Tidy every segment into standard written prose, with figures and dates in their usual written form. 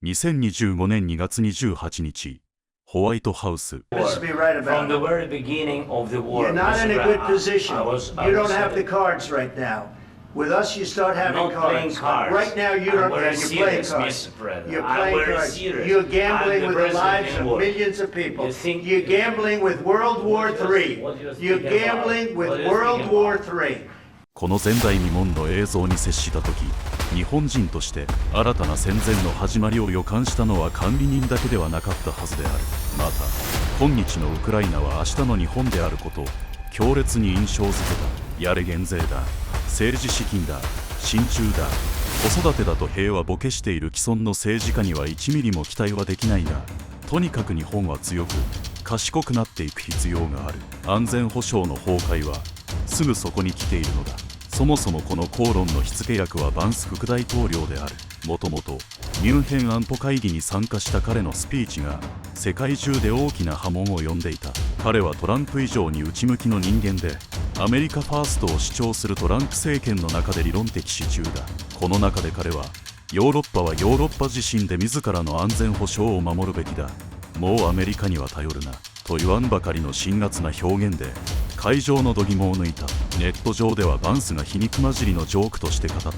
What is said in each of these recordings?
2025年2月28日、ホワイトハウス。From the very beginning of the war, you're not in a good position. You don't have the cards right now. With us, you start having cards. Right now, you don't. You're playing cards. You're playing cards. You're gambling with the lives of millions of people. You're gambling with World War III. You're gambling with World War III. この前代未聞の映像に接した時、日本人として新たな戦前の始まりを予感したのは管理人だけではなかったはずである。また今日のウクライナは明日の日本であることを強烈に印象づけた。やれ減税だ、政治資金だ、親中だ、子育てだと平和ボケしている既存の政治家には1ミリも期待はできないが、とにかく日本は強く賢くなっていく必要がある。安全保障の崩壊はすぐそこに来ているのだ。そもそもこの口論の火付け役はヴァンス副大統領である。もともとミュンヘン安保会議に参加した彼のスピーチが世界中で大きな波紋を呼んでいた。彼はトランプ以上に内向きの人間で、アメリカファーストを主張するトランプ政権の中で理論的支柱だ。この中で彼は、ヨーロッパはヨーロッパ自身で自らの安全保障を守るべきだ、もうアメリカには頼るな、と言わんばかりの辛辣な表現で会場の度肝を抜いた。ネット上ではヴァンスが皮肉交じりのジョークとして語った。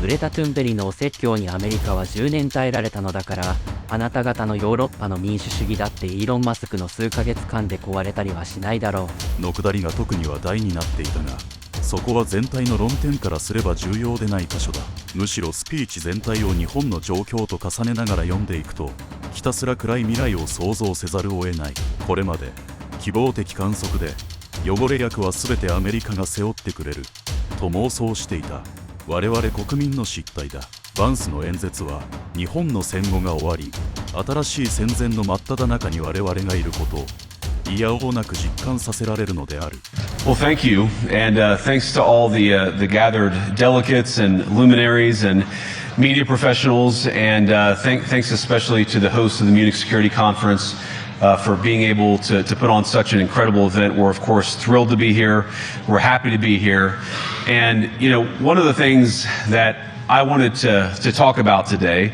グレタ・トゥンベリのお説教にアメリカは10年耐えられたのだから、あなた方のヨーロッパの民主主義だってイーロン・マスクの数ヶ月間で壊れたりはしないだろう。のくだりが特に話題になっていたが、そこは全体の論点からすれば重要でない箇所だ。むしろスピーチ全体を日本の状況と重ねながら読んでいくと、ひたすら暗い未来を想像せざるを得ない。これまで希望的観測で汚れ役は全てアメリカが背負ってくれると妄想していた我々国民の失態だ。ヴァンスの演説は日本の戦後が終わり、新しい戦前の真っ只中に我々がいることをいやおうなく実感させられるのである。Well, thank you, and thanks to all the gathered delegates and luminaries and media professionals, and thanks especially to the host of the Munich Security Conference for being able to put on such an incredible event. We're of course thrilled to be here. We're happy to be here, and you know, one of the things that I wanted to talk about today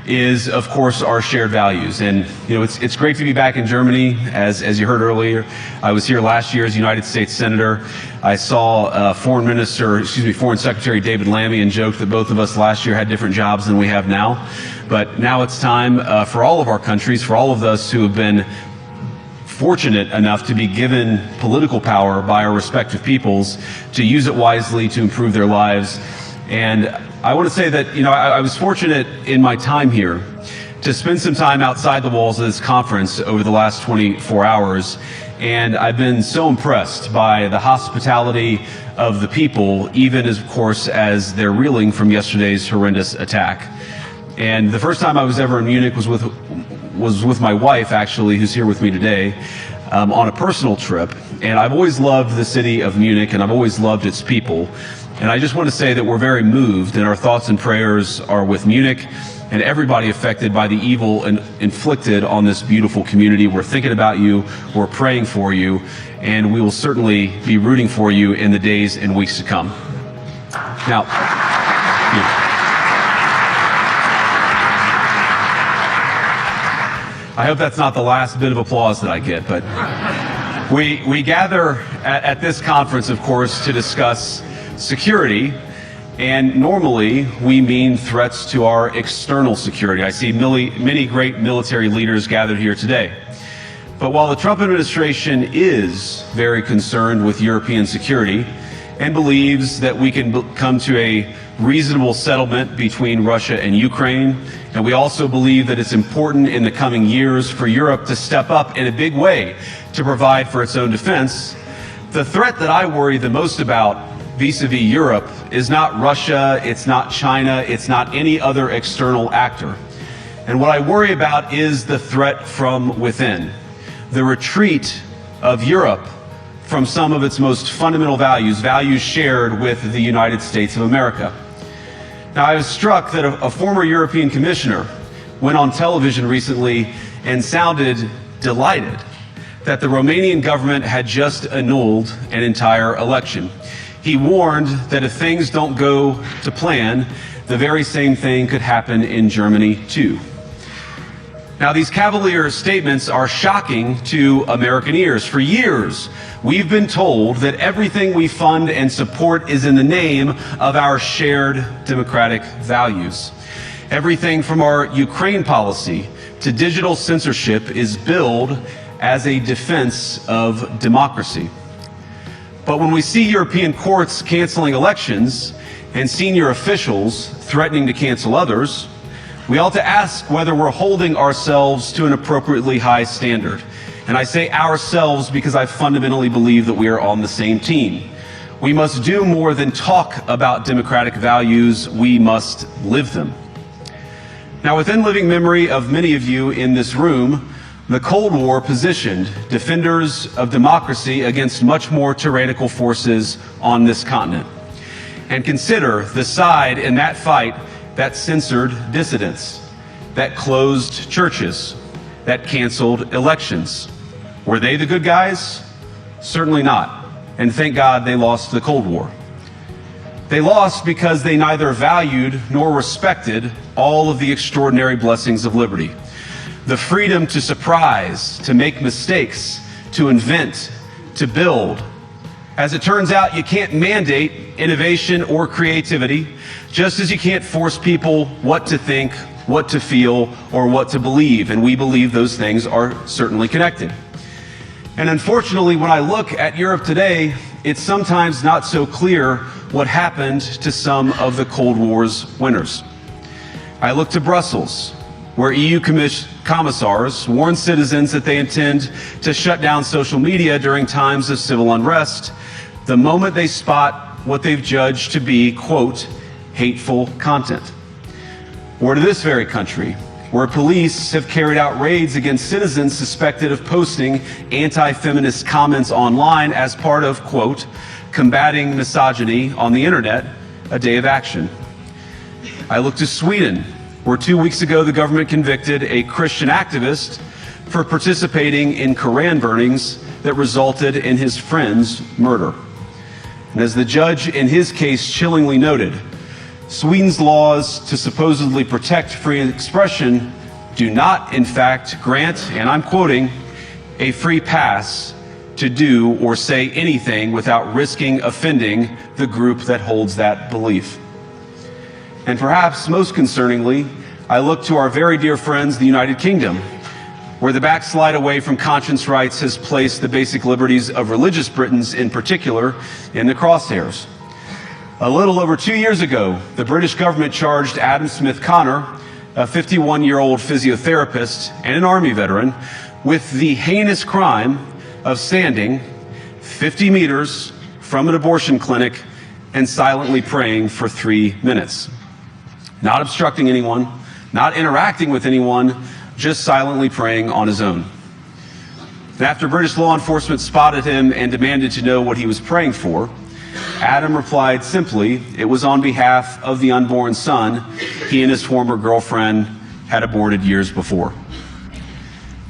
is of course our shared values. And you know, it's great to be back in Germany. As you heard earlier, I was here last year as United States Senator. I saw Foreign Secretary David Lammy and joked that both of us last year had different jobs than we have now. But now it's time for all of our countries, for all of us who have been fortunate enough to be given political power by our respective peoples, to use it wisely to improve their lives. And I want to say that, you know, I was fortunate in my time here to spend some time outside the walls of this conference over the last 24 hours, and I've been so impressed by the hospitality of the people, even of course as they're reeling from yesterday's horrendous attack. And the first time I was ever in Munich was with my wife, actually, who's here with me today, on a personal trip. And I've always loved the city of Munich, and I've always loved its people. And I just want to say that we're very moved, and our thoughts and prayers are with Munich and everybody affected by the evil inflicted on this beautiful community. We're thinking about you, we're praying for you, and we will certainly be rooting for you in the days and weeks to come. Now, I hope that's not the last bit of applause that I get, but we gather at this conference, of course, to discuss security, and normally we mean threats to our external security. I see many great military leaders gathered here today. But while the Trump administration is very concerned with European security and believes that we can come to a reasonable settlement between Russia and Ukraine, and we also believe that it's important in the coming years for Europe to step up in a big way to provide for its own defense, the threat that I worry the most about vis-a-vis Europe is not Russia, it's not China, it's not any other external actor. And what I worry about is the threat from within, the retreat of Europe from some of its most fundamental values, values shared with the United States of America. Now, I was struck that a former European commissioner went on television recently and sounded delighted that the Romanian government had just annulled an entire election. He warned that if things don't go to plan, the very same thing could happen in Germany too. Now, these cavalier statements are shocking to American ears. For years, we've been told that everything we fund and support is in the name of our shared democratic values. Everything from our Ukraine policy to digital censorship is billed as a defense of democracy. But when we see European courts canceling elections and senior officials threatening to cancel others, we ought to ask whether we're holding ourselves to an appropriately high standard. And I say ourselves because I fundamentally believe that we are on the same team. We must do more than talk about democratic values, we must live them. Now, within living memory of many of you in this room, the Cold War positioned defenders of democracy against much more tyrannical forces on this continent. And consider the side in that fight that censored dissidents, that closed churches, that canceled elections. Were they the good guys? Certainly not. And thank God they lost the Cold War. They lost because they neither valued nor respected all of the extraordinary blessings of liberty. The freedom to surprise, to make mistakes, to invent, to build. As it turns out, you can't mandate innovation or creativity, just as you can't force people what to think, what to feel, or what to believe. And we believe those things are certainly connected. And unfortunately, when I look at Europe today, it's sometimes not so clear what happened to some of the Cold War's winners. I look to Brussels, where EU commissars warn citizens that they intend to shut down social media during times of civil unrest the moment they spot what they've judged to be, quote, hateful content. Or to this very country, where police have carried out raids against citizens suspected of posting anti-feminist comments online as part of, quote, combating misogyny on the internet, a day of action. I look to Sweden, where 2 weeks ago the government convicted a Christian activist for participating in Koran burnings that resulted in his friend's murder. And as the judge in his case chillingly noted, Sweden's laws to supposedly protect free expression do not, in fact, grant, and I'm quoting, a free pass to do or say anything without risking offending the group that holds that belief. And perhaps most concerningly, I look to our very dear friends, the United Kingdom, where the backslide away from conscience rights has placed the basic liberties of religious Britons in particular in the crosshairs. A little over 2 years ago, the British government charged Adam Smith Connor, a 51-year-old physiotherapist and an Army veteran, with the heinous crime of standing 50 meters from an abortion clinic and silently praying for 3 minutes. Not obstructing anyone, not interacting with anyone, just silently praying on his own. And after British law enforcement spotted him and demanded to know what he was praying for, Adam replied simply, it was on behalf of the unborn son he and his former girlfriend had aborted years before.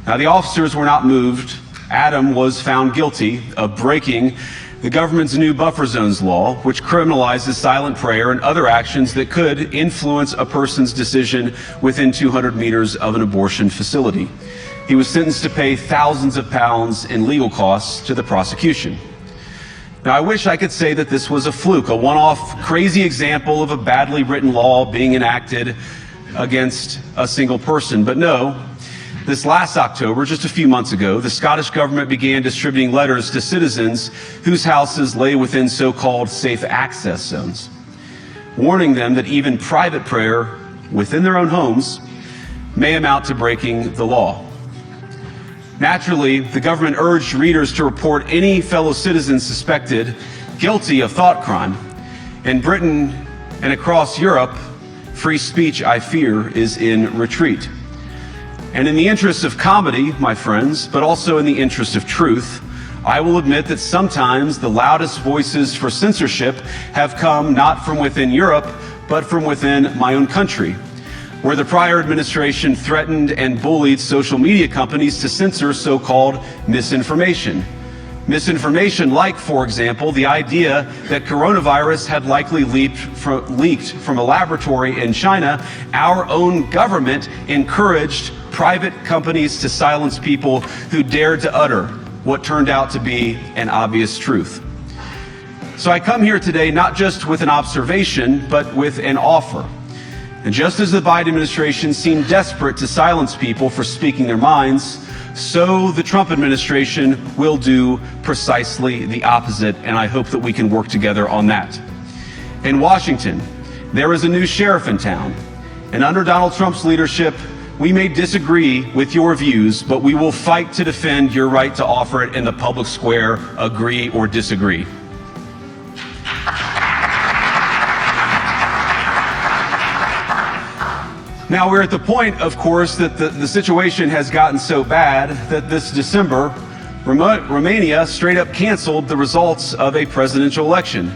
Now, the officers were not moved. Adam was found guilty of breaking the government's new buffer zones law, which criminalizes silent prayer and other actions that could influence a person's decision within 200 meters of an abortion facility. He was sentenced to pay thousands of pounds in legal costs to the prosecution. Now, I wish I could say that this was a fluke, a one-off crazy example of a badly written law being enacted against a single person, but no. This last October, just a few months ago, the Scottish government began distributing letters to citizens whose houses lay within so-called safe access zones, warning them that even private prayer within their own homes may amount to breaking the law. Naturally, the government urged readers to report any fellow citizens suspected guilty of thought crime. In Britain and across Europe, free speech, I fear, is in retreat. And in the interest of comedy, my friends, but also in the interest of truth, I will admit that sometimes the loudest voices for censorship have come not from within Europe, but from within my own country, where the prior administration threatened and bullied social media companies to censor so-called misinformation. Misinformation like, for example, the idea that coronavirus had likely leaked from a laboratory in China. Our own government encouraged private companies to silence people who dared to utter what turned out to be an obvious truth. So I come here today not just with an observation, but with an offer. And just as the Biden administration seemed desperate to silence people for speaking their minds, so the Trump administration will do precisely the opposite, and I hope that we can work together on that. In Washington, there is a new sheriff in town, and under Donald Trump's leadership, we may disagree with your views, but we will fight to defend your right to offer it in the public square, agree or disagree. Now, we're at the point, of course, that the situation has gotten so bad that this December, Romania straight up canceled the results of a presidential election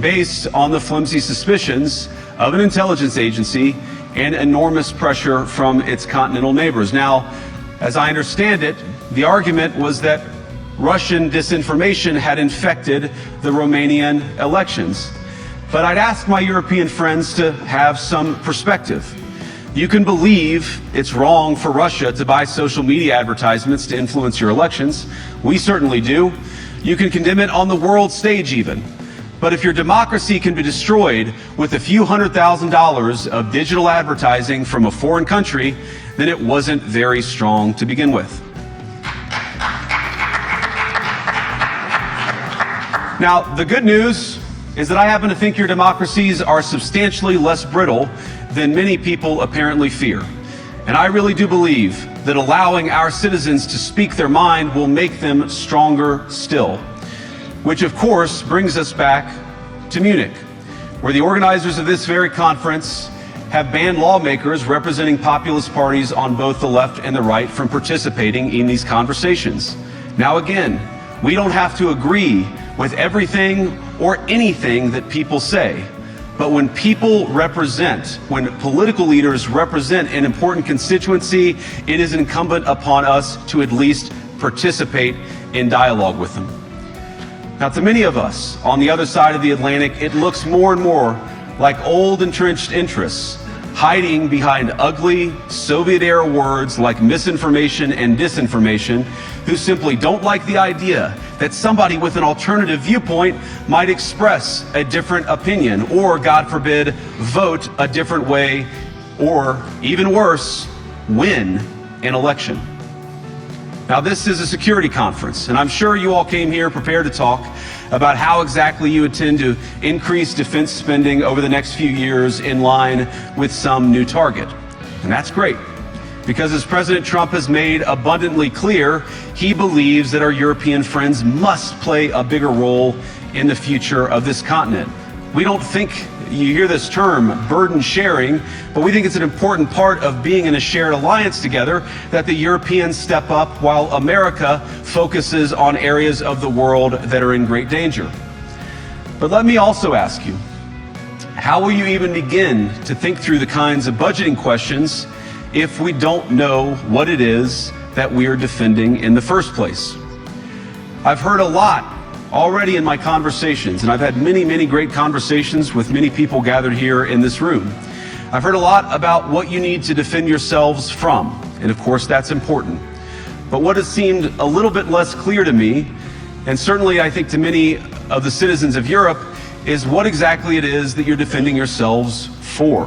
based on the flimsy suspicions of an intelligence agency and enormous pressure from its continental neighbors. Now, as I understand it, the argument was that Russian disinformation had infected the Romanian elections. But I'd ask my European friends to have some perspective. You can believe it's wrong for Russia to buy social media advertisements to influence your elections. We certainly do. You can condemn it on the world stage even. But if your democracy can be destroyed with a few $100,000 of digital advertising from a foreign country, then it wasn't very strong to begin with. Now, the good news is that I happen to think your democracies are substantially less brittle than many people apparently fear. And I really do believe that allowing our citizens to speak their mind will make them stronger still. Which of course brings us back to Munich, where the organizers of this very conference have banned lawmakers representing populist parties on both the left and the right from participating in these conversations. Now again, we don't have to agree with everything or anything that people say. But when people represent, when political leaders represent an important constituency, it is incumbent upon us to at least participate in dialogue with them. Now, to many of us on the other side of the Atlantic, it looks more and more like old entrenched interests hiding behind ugly Soviet-era words like misinformation and disinformation, who simply don't like the idea that somebody with an alternative viewpoint might express a different opinion or, God forbid, vote a different way or, even worse, win an election. Now, this is a security conference, and I'm sure you all came here prepared to talk about how exactly you intend to increase defense spending over the next few years in line with some new target. And that's great, because as President Trump has made abundantly clear, he believes that our European friends must play a bigger role in the future of this continent. We don't think, you hear this term, burden sharing, but we think it's an important part of being in a shared alliance together that the Europeans step up while America focuses on areas of the world that are in great danger. But let me also ask you, how will you even begin to think through the kinds of budgeting questions if we don't know what it is that we are defending in the first place? I've heard a lot already in my conversations, and I've had many, many great conversations with many people gathered here in this room. I've heard a lot about what you need to defend yourselves from, and of course that's important. But what has seemed a little bit less clear to me, and certainly I think to many of the citizens of Europe, is what exactly it is that you're defending yourselves for.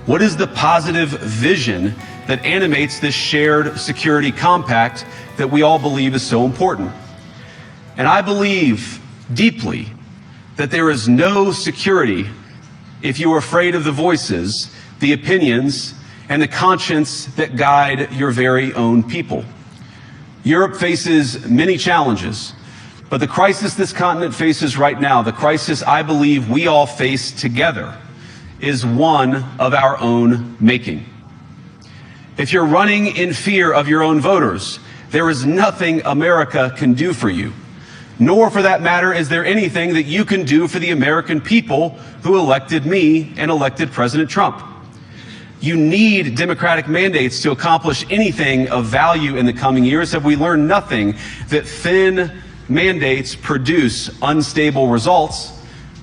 What is the positive vision that animates this shared security compact that we all believe is so important? And I believe deeply that there is no security if you are afraid of the voices, the opinions, and the conscience that guide your very own people. Europe faces many challenges, but the crisis this continent faces right now, the crisis I believe we all face together, is one of our own making. If you're running in fear of your own voters, there is nothing America can do for you. Nor, for that matter, is there anything that you can do for the American people who elected me and elected President Trump. You need democratic mandates to accomplish anything of value in the coming years. Have we learned nothing that thin mandates produce unstable results?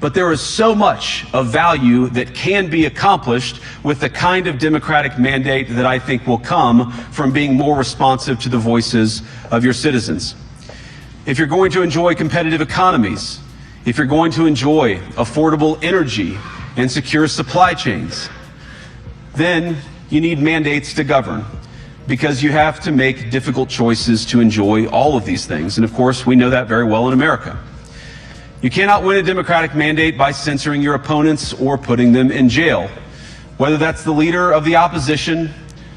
But there is so much of value that can be accomplished with the kind of democratic mandate that I think will come from being more responsive to the voices of your citizens. If you're going to enjoy competitive economies, if you're going to enjoy affordable energy and secure supply chains, then you need mandates to govern, because you have to make difficult choices to enjoy all of these things. And of course, we know that very well in America. You cannot win a democratic mandate by censoring your opponents or putting them in jail, whether that's the leader of the opposition,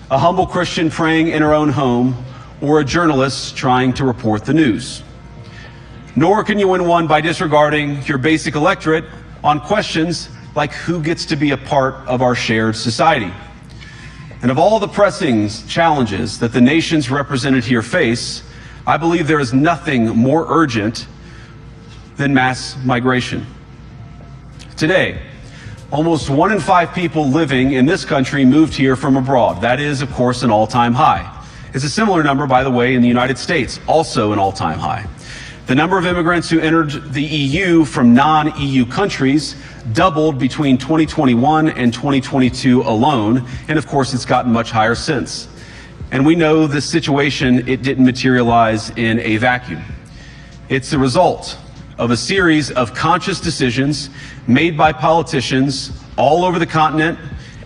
a humble Christian praying in her own home, or a journalist trying to report the news. Nor can you win one by disregarding your basic electorate on questions like who gets to be a part of our shared society. And of all the pressing challenges that the nations represented here face, I believe there is nothing more urgent than mass migration. Today, almost 1 in 5 people living in this country moved here from abroad. That is, of course, an all-time high. It's a similar number, by the way, in the United States, also an all-time high. The number of immigrants who entered the EU from non-EU countries doubled between 2021 and 2022 alone, and of course, it's gotten much higher since. And we know this situation, it didn't materialize in a vacuum. It's the result of a series of conscious decisions made by politicians all over the continent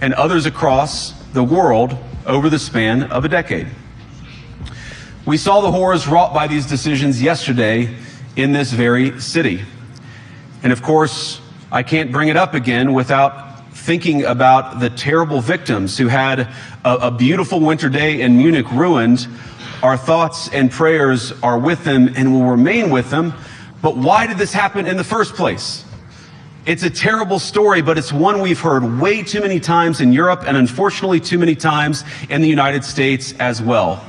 and others across the world over the span of a decade. We saw the horrors wrought by these decisions yesterday in this very city. And of course, I can't bring it up again without thinking about the terrible victims who had a beautiful winter day in Munich ruined. Our thoughts and prayers are with them and will remain with them. But why did this happen in the first place? It's a terrible story, but it's one we've heard way too many times in Europe and unfortunately too many times in the United States as well.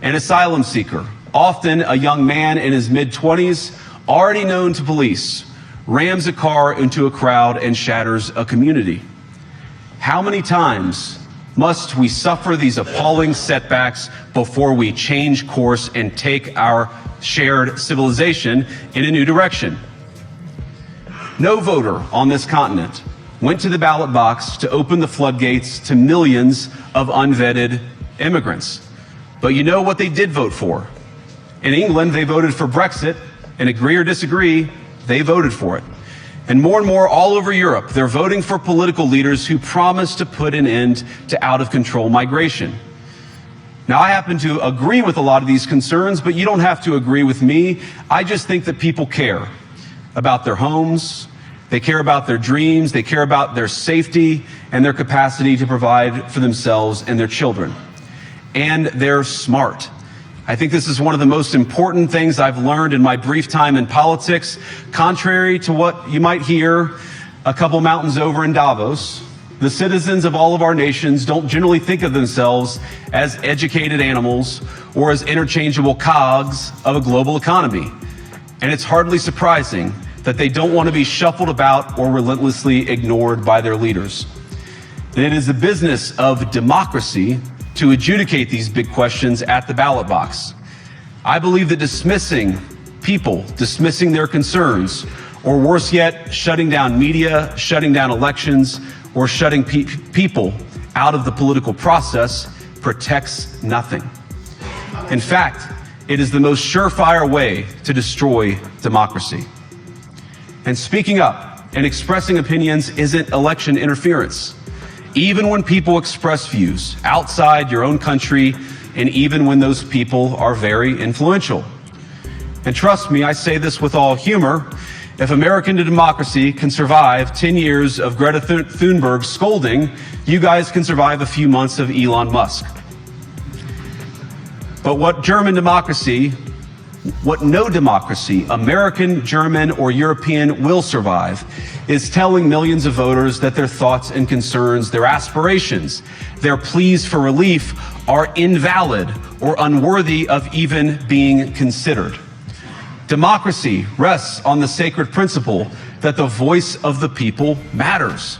An asylum seeker, often a young man in his mid-20s, already known to police, rams a car into a crowd and shatters a community. How many times must we suffer these appalling setbacks before we change course and take our shared civilization in a new direction? No voter on this continent went to the ballot box to open the floodgates to millions of unvetted immigrants. But you know what they did vote for? In England, they voted for Brexit, and agree or disagree, they voted for it. And more all over Europe, they're voting for political leaders who promise to put an end to out-of-control migration. Now, I happen to agree with a lot of these concerns, but you don't have to agree with me. I just think that people care about their homes, they care about their dreams, they care about their safety and their capacity to provide for themselves and their children. And they're smart. I think this is one of the most important things I've learned in my brief time in politics. Contrary to what you might hear a couple mountains over in Davos, the citizens of all of our nations don't generally think of themselves as educated animals or as interchangeable cogs of a global economy. And it's hardly surprising that they don't want to be shuffled about or relentlessly ignored by their leaders. And it is the business of democracy to adjudicate these big questions at the ballot box. I believe that dismissing people, dismissing their concerns, or worse yet, shutting down media, shutting down elections, or shutting people out of the political process protects nothing. In fact, it is the most surefire way to destroy democracy. And speaking up and expressing opinions isn't election interference. Even when people express views outside your own country, and even when those people are very influential. And trust me, I say this with all humor, if American democracy can survive 10 years of Greta Thunberg scolding, you guys can survive a few months of Elon Musk. But what no democracy, American, German, or European, will survive is telling millions of voters that their thoughts and concerns, their aspirations, their pleas for relief are invalid or unworthy of even being considered. Democracy rests on the sacred principle that the voice of the people matters.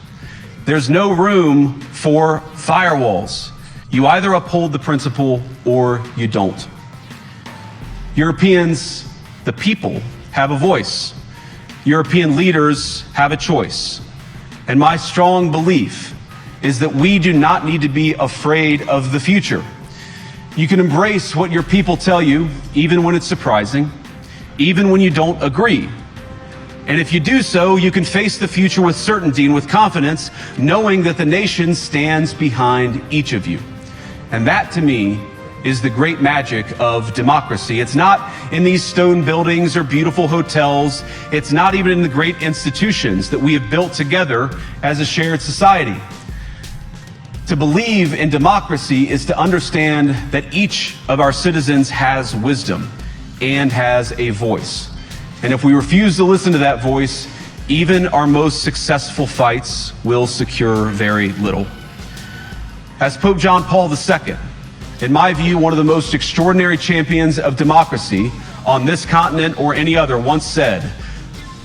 There's no room for firewalls. You either uphold the principle or you don't. Europeans, the people, have a voice. European leaders have a choice. And my strong belief is that we do not need to be afraid of the future. You can embrace what your people tell you, even when it's surprising, even when you don't agree. And if you do so, you can face the future with certainty and with confidence, knowing that the nation stands behind each of you. And that, to me, is the great magic of democracy. It's not in these stone buildings or beautiful hotels. It's not even in the great institutions that we have built together as a shared society. To believe in democracy is to understand that each of our citizens has wisdom and has a voice. And if we refuse to listen to that voice, even our most successful fights will secure very little. As Pope John Paul II, in my view, one of the most extraordinary champions of democracy on this continent or any other, once said,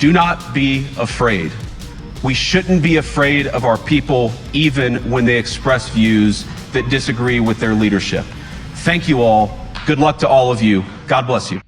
"Do not be afraid." We shouldn't be afraid of our people, even when they express views that disagree with their leadership. Thank you all. Good luck to all of you. God bless you.